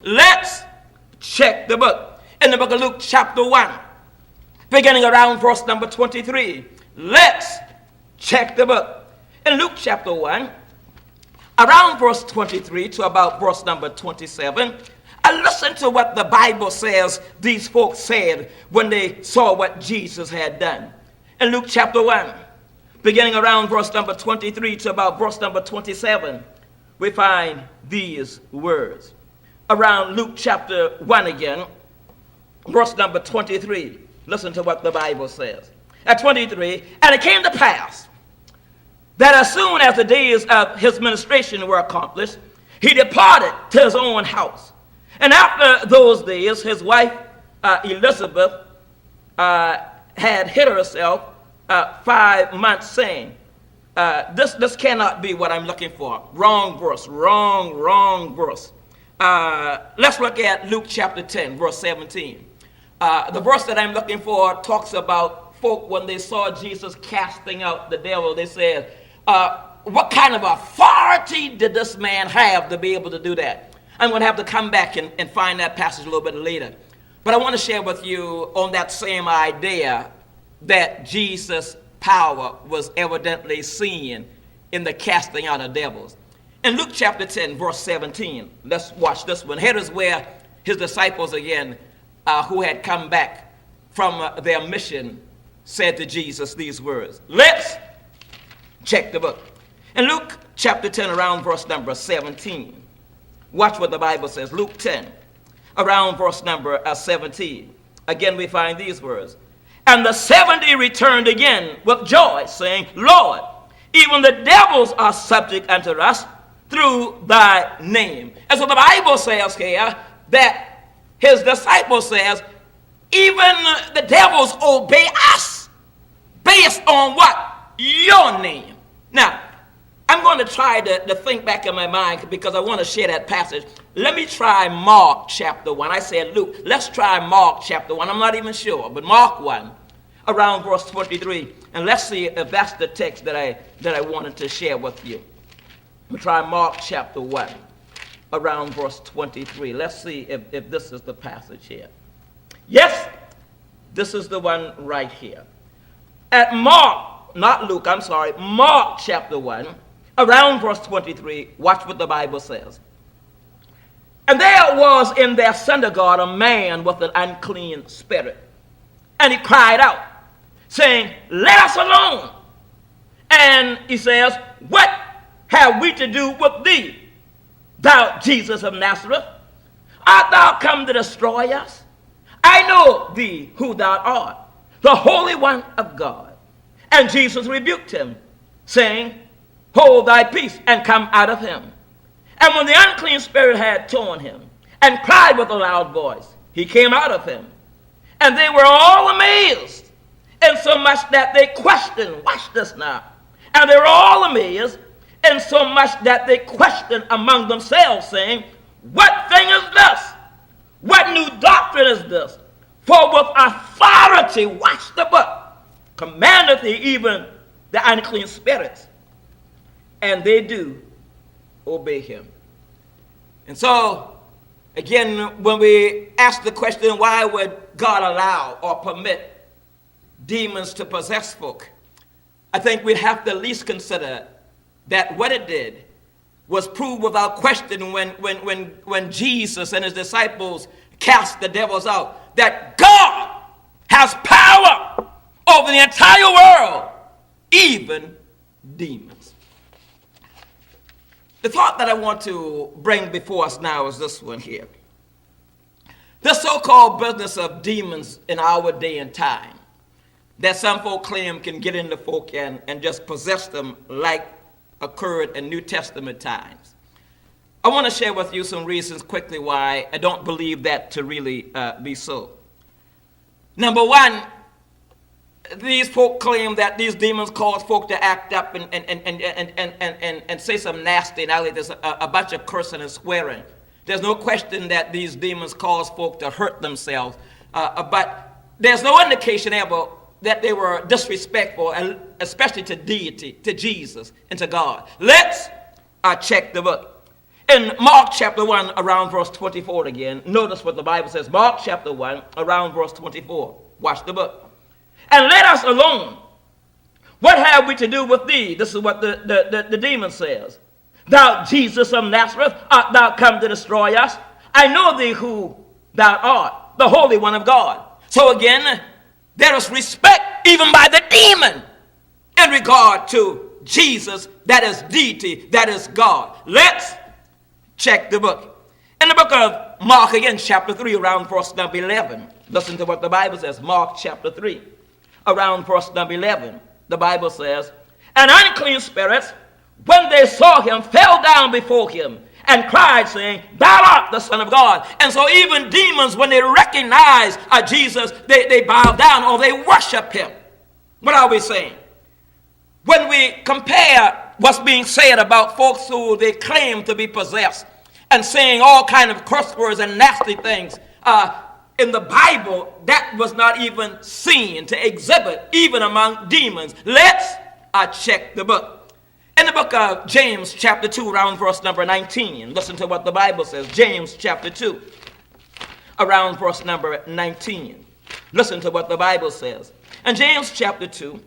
Let's check the book. In the book of Luke chapter 1, beginning around verse number 23. Let's check the book. In Luke chapter 1, around verse 23 to about verse number 27, I listened to what the Bible says these folks said when they saw what Jesus had done. In Luke chapter 1, beginning around verse number 23 to about verse number 27, we find these words. Around Luke chapter 1 again, verse number 23. Listen to what the Bible says. At 23, and it came to pass that as soon as the days of his ministration were accomplished, he departed to his own house. And after those days, his wife Elizabeth had hid herself 5 months, saying, this cannot be what I'm looking for. Wrong verse, wrong verse. Let's look at Luke chapter 10, verse 17. The verse that I'm looking for talks about folk when they saw Jesus casting out the devil. They said, what kind of authority did this man have to be able to do that? I'm going to have to come back and find that passage a little bit later. But I want to share with you on that same idea that Jesus' power was evidently seen in the casting out of devils. In Luke chapter 10, verse 17, let's watch this one. Here is where his disciples again, who had come back from their mission, said to Jesus these words. Let's check the book. In Luke chapter 10, around verse number 17, watch what the Bible says. Luke 10, around verse number 17. Again, we find these words. And the 70 returned again with joy, saying, Lord, even the devils are subject unto us through thy name. And so the Bible says here that his disciples says, even the devils obey us based on what? Your name. Now, I'm going to try to think back in my mind because I want to share that passage. Let me try Mark chapter 1. I said Luke. Let's try Mark chapter 1. I'm not even sure, but Mark 1, around verse 23. And let's see if that's the text that I wanted to share with you. We'll try Mark chapter 1, around verse 23. Let's see if this is the passage here. Yes, this is the one right here. At Mark, not Luke, I'm sorry, Mark chapter 1, around verse 23, watch what the Bible says. And there was in their synagogue a man with an unclean spirit. And he cried out, saying, Let us alone. And he says, What have we to do with thee, thou Jesus of Nazareth? Art thou come to destroy us? I know thee who thou art, the Holy One of God. And Jesus rebuked him, saying, Hold thy peace, and come out of him. And when the unclean spirit had torn him, and cried with a loud voice, he came out of him. And they were all amazed, insomuch that they questioned, watch this now, and they were all amazed, insomuch that they questioned among themselves, saying, What thing is this? What new doctrine is this? For with authority, watch the book, commandeth he even the unclean spirits, and they do obey him. And so, again, when we ask the question, why would God allow or permit demons to possess folk, I think we'd have to at least consider that what it did was proved without question when Jesus and his disciples cast the devils out, that God has power over the entire world, even demons. The thought that I want to bring before us now is this one here. The so-called business of demons in our day and time, that some folk claim can get into folk and just possess them like occurred in New Testament times. I want to share with you some reasons quickly why I don't believe that to really be so. Number one, these folk claim that these demons cause folk to act up and say some nasty, now there's a bunch of cursing and swearing. There's no question that these demons cause folk to hurt themselves, but there's no indication ever that they were disrespectful, especially to deity, to Jesus, and to God. Let's check the book. In Mark chapter 1, around verse 24 again, notice what the Bible says. Mark chapter 1, around verse 24. Watch the book. And let us alone. What have we to do with thee? This is what the demon says. Thou Jesus of Nazareth, art thou come to destroy us? I know thee who thou art, the Holy One of God. So again, there is respect even by the demon in regard to Jesus, that is deity, that is God. Let's check the book. In the book of Mark again, chapter 3, around verse number 11. Listen to what the Bible says. Mark chapter 3, around verse number 11. The Bible says, and unclean spirits, when they saw him, fell down before him and cried, saying, thou art the Son of God. And so even demons, when they recognize Jesus, they bow down or they worship him. What are we saying? When we compare what's being said about folks who they claim to be possessed and saying all kind of curse words and nasty things, in the Bible, that was not even seen to exhibit even among demons. Let's check the book. In the book of James chapter 2, around verse number 19, listen to what the Bible says. James chapter 2, around verse number 19. Listen to what the Bible says. In James chapter 2,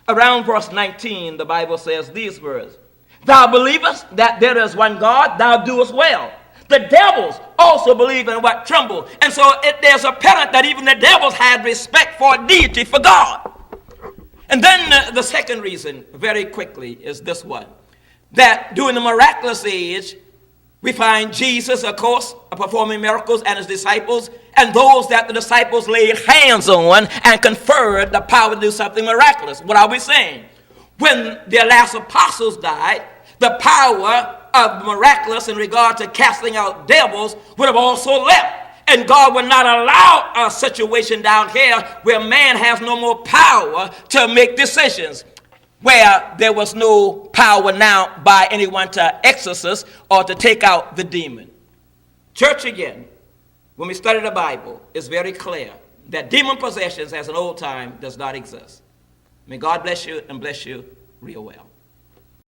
around verse 19, the Bible says these words. Thou believest that there is one God, thou doest well. The devils also believe in what tremble. And so there's apparent that even the devils had respect for deity, for God. And then the second reason, very quickly, is this one. That during the miraculous age, we find Jesus, of course, performing miracles and his disciples, and those that the disciples laid hands on and conferred the power to do something miraculous. What are we saying? When the last apostles died, the power of the miraculous in regard to casting out devils would have also left. And God would not allow a situation down here where man has no more power to make decisions, where there was no power now by anyone to exorcise or to take out the demon. Church, again, when we study the Bible, it's very clear that demon possessions as an old time does not exist. May God bless you and bless you real well.